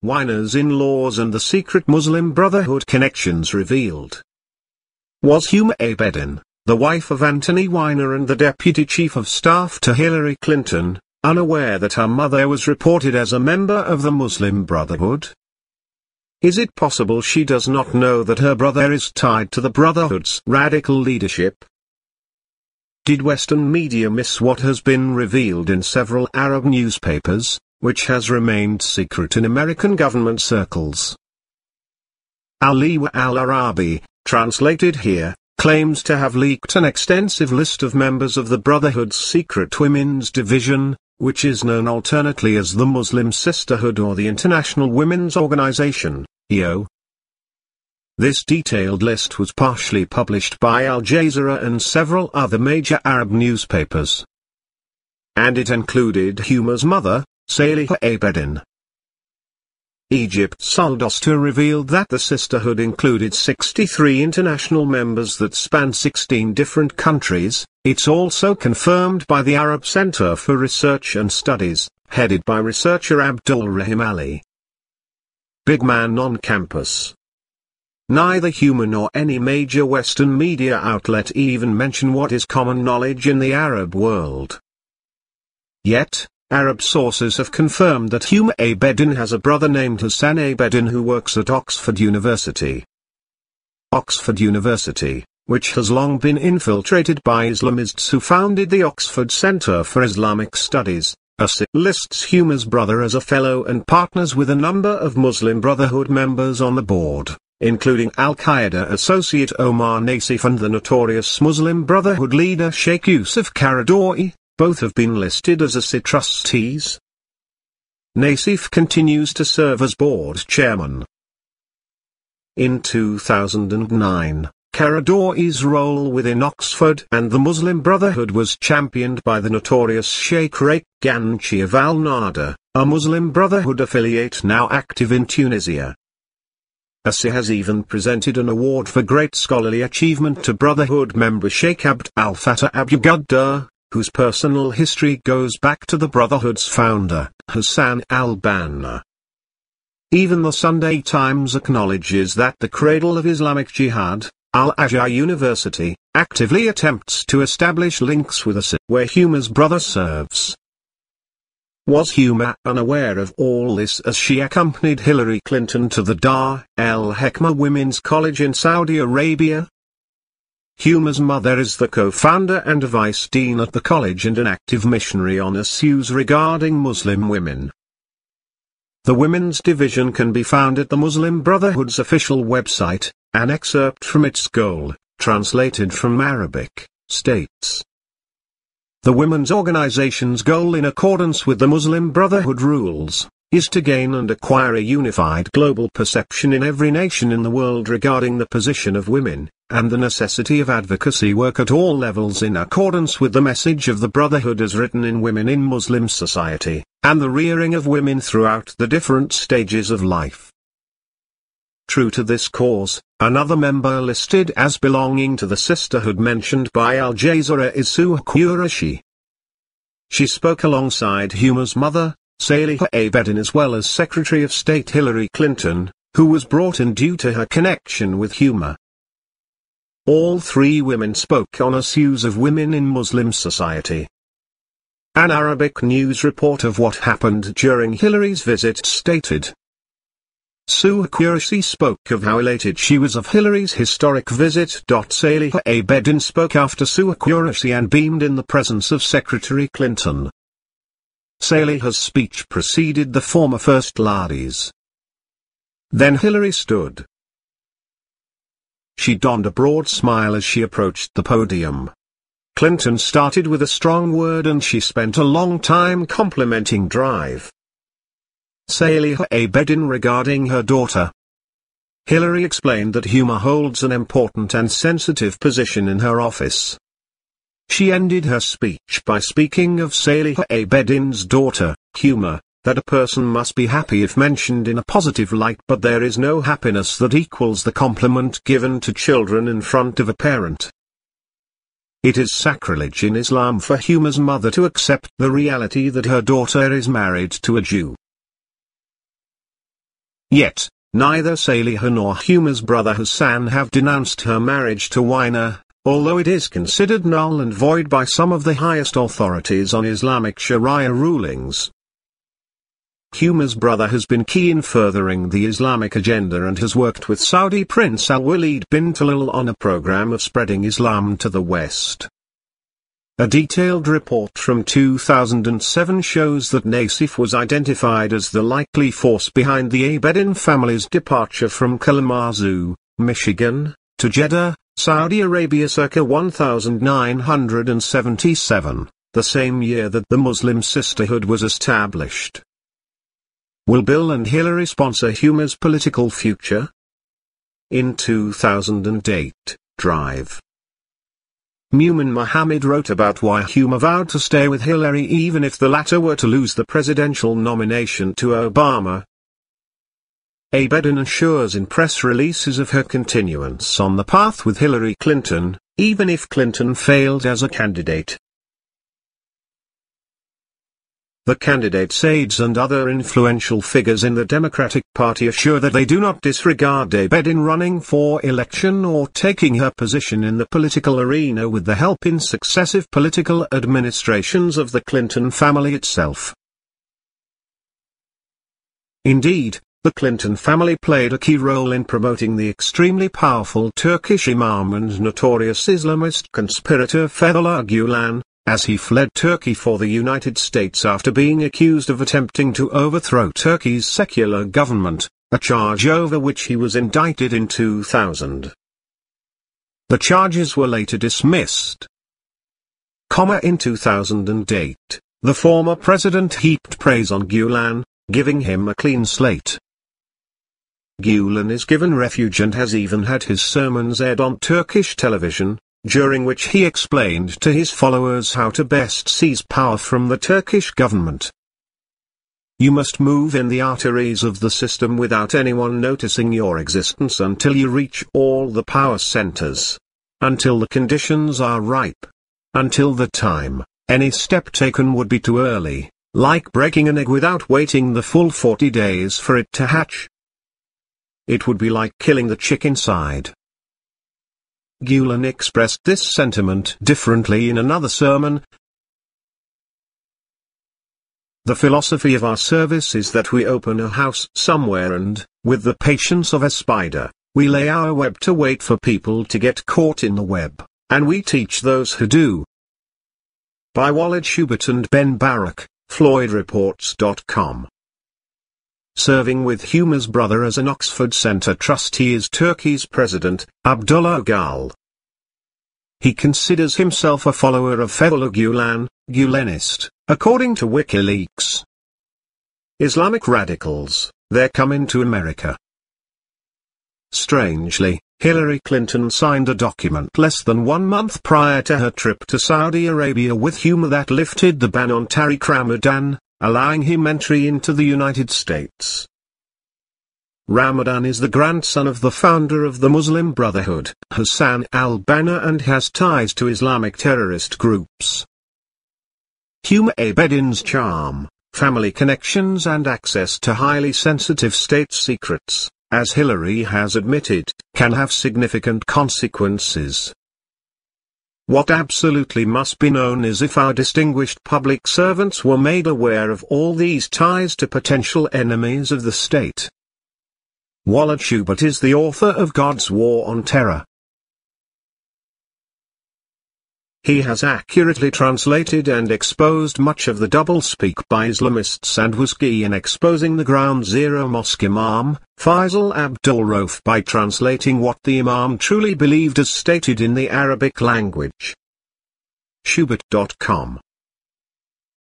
Weiner's in-laws and the secret Muslim Brotherhood connections revealed. Was Huma Abedin, the wife of Anthony Weiner and the deputy chief of staff to Hillary Clinton, unaware that her mother was reported as a member of the Muslim Brotherhood? Is it possible she does not know that her brother is tied to the Brotherhood's radical leadership? Did Western media miss what has been revealed in several Arab newspapers, which has remained secret in American government circles? Al-Liwa al-Arabi, translated here, claims to have leaked an extensive list of members of the Brotherhood's secret women's division, which is known alternately as the Muslim Sisterhood or the International Women's Organization, EO. This detailed list was partially published by Al Jazeera and several other major Arab newspapers. And it included Huma's mother, Saliha Abedin. Egypt's Saldosta revealed that the sisterhood included 63 international members that spanned 16 different countries. It's also confirmed by the Arab Center for Research and Studies, headed by researcher Abdul Rahim Ali. Big man on campus. Neither Huma nor any major Western media outlet even mention what is common knowledge in the Arab world. Yet, Arab sources have confirmed that Huma Abedin has a brother named Hassan Abedin who works at Oxford University. Oxford University, which has long been infiltrated by Islamists who founded the Oxford Center for Islamic Studies, lists Huma's brother as a fellow and partners with a number of Muslim Brotherhood members on the board, including al-qaeda associate Omar Nassif and the notorious Muslim Brotherhood leader Sheikh Yusuf Qaradawi. Both have been listed as ASI trustees. Nassif continues to serve as board chairman. In 2009, Qaradawi's role within Oxford and the Muslim Brotherhood was championed by the notorious Sheikh Raik Ganchi of Al-Nada, a Muslim Brotherhood affiliate now active in Tunisia. ASI has even presented an award for great scholarly achievement to Brotherhood member Sheikh Abd al-Fattah Abu Ghaddar, whose personal history goes back to the Brotherhood's founder, Hassan al-Banna. Even the Sunday Times acknowledges that the cradle of Islamic Jihad, Al-Azhar University, actively attempts to establish links with ASI, where Huma's brother serves. Was Huma unaware of all this as she accompanied Hillary Clinton to the Dar el-Hekma Women's College in Saudi Arabia? Huma's mother is the co-founder and vice dean at the college and an active missionary on issues regarding Muslim women. The women's division can be found at the Muslim Brotherhood's official website. An excerpt from its goal, translated from Arabic, states: the women's organization's goal in accordance with the Muslim Brotherhood rules, is to gain and acquire a unified global perception in every nation in the world regarding the position of women, and the necessity of advocacy work at all levels in accordance with the message of the Brotherhood as written in Women in Muslim Society, and the rearing of women throughout the different stages of life. True to this cause, another member listed as belonging to the sisterhood mentioned by Al Jazeera is Suha Qureshi. She spoke alongside Huma's mother, Saliha Abedin, as well as Secretary of State Hillary Clinton, who was brought in due to her connection with Huma. All three women spoke on issues of women in Muslim society. An Arabic news report of what happened during Hillary's visit stated, Suha Qureshi spoke of how elated she was of Hillary's historic visit. Saliha Abedin spoke after Suha Qureshi and beamed in the presence of Secretary Clinton. Saliha's speech preceded the former First Lady's. Then Hillary stood. She donned a broad smile as she approached the podium. Clinton started with a strong word and she spent a long time complimenting Drive. Saliha Abedin regarding her daughter. Hillary explained that Huma holds an important and sensitive position in her office. She ended her speech by speaking of Saliha Abedin's daughter, Huma, that a person must be happy if mentioned in a positive light, but there is no happiness that equals the compliment given to children in front of a parent. It is sacrilege in Islam for Huma's mother to accept the reality that her daughter is married to a Jew. Yet, neither Saliha nor Huma's brother Hassan have denounced her marriage to Weiner, although it is considered null and void by some of the highest authorities on Islamic Sharia rulings. Huma's brother has been key in furthering the Islamic agenda and has worked with Saudi Prince Al-Walid bin Talal on a program of spreading Islam to the West. A detailed report from 2007 shows that Nassif was identified as the likely force behind the Abedin family's departure from Kalamazoo, Michigan, to Jeddah, Saudi Arabia circa 1977, the same year that the Muslim Sisterhood was established. Will Bill and Hillary sponsor Huma's political future? In 2008, Drive. Mumin Mohammed wrote about why Huma vowed to stay with Hillary even if the latter were to lose the presidential nomination to Obama. Abedin assures in press releases of her continuance on the path with Hillary Clinton, even if Clinton failed as a candidate. The candidate's aides and other influential figures in the Democratic Party assure that they do not disregard Abedin running for election or taking her position in the political arena with the help in successive political administrations of the Clinton family itself. Indeed, the Clinton family played a key role in promoting the extremely powerful Turkish imam and notorious Islamist conspirator Fethullah Gulen, as he fled Turkey for the United States after being accused of attempting to overthrow Turkey's secular government, a charge over which he was indicted in 2000. The charges were later dismissed. In 2008, the former president heaped praise on Gulen, giving him a clean slate. Gulen is given refuge and has even had his sermons aired on Turkish television, during which he explained to his followers how to best seize power from the Turkish government. You must move in the arteries of the system without anyone noticing your existence until you reach all the power centers. Until the conditions are ripe. Until the time, any step taken would be too early, like breaking an egg without waiting the full 40 days for it to hatch. It would be like killing the chick inside. Gulen expressed this sentiment differently in another sermon. The philosophy of our service is that we open a house somewhere and, with the patience of a spider, we lay our web to wait for people to get caught in the web, and we teach those who do. By Walid Schubert and Ben Barak, FloydReports.com. Serving with Huma's brother as an Oxford Centre trustee is Turkey's President, Abdullah Öcal. He considers himself a follower of Fethullah Gulen, Gulenist, according to WikiLeaks. Islamic radicals, they're coming to America. Strangely, Hillary Clinton signed a document less than 1 month prior to her trip to Saudi Arabia with Huma that lifted the ban on Tariq Ramadan, allowing him entry into the United States. Ramadan is the grandson of the founder of the Muslim Brotherhood, Hassan al-Banna, and has ties to Islamic terrorist groups. Huma Abedin's charm, family connections and access to highly sensitive state secrets, as Hillary has admitted, can have significant consequences. What absolutely must be known is if our distinguished public servants were made aware of all these ties to potential enemies of the state. Walid Schubert is the author of God's War on Terror. He has accurately translated and exposed much of the doublespeak by Islamists and was key in exposing the Ground Zero Mosque Imam, Faisal Abdul Rauf, by translating what the Imam truly believed as stated in the Arabic language. Schubert.com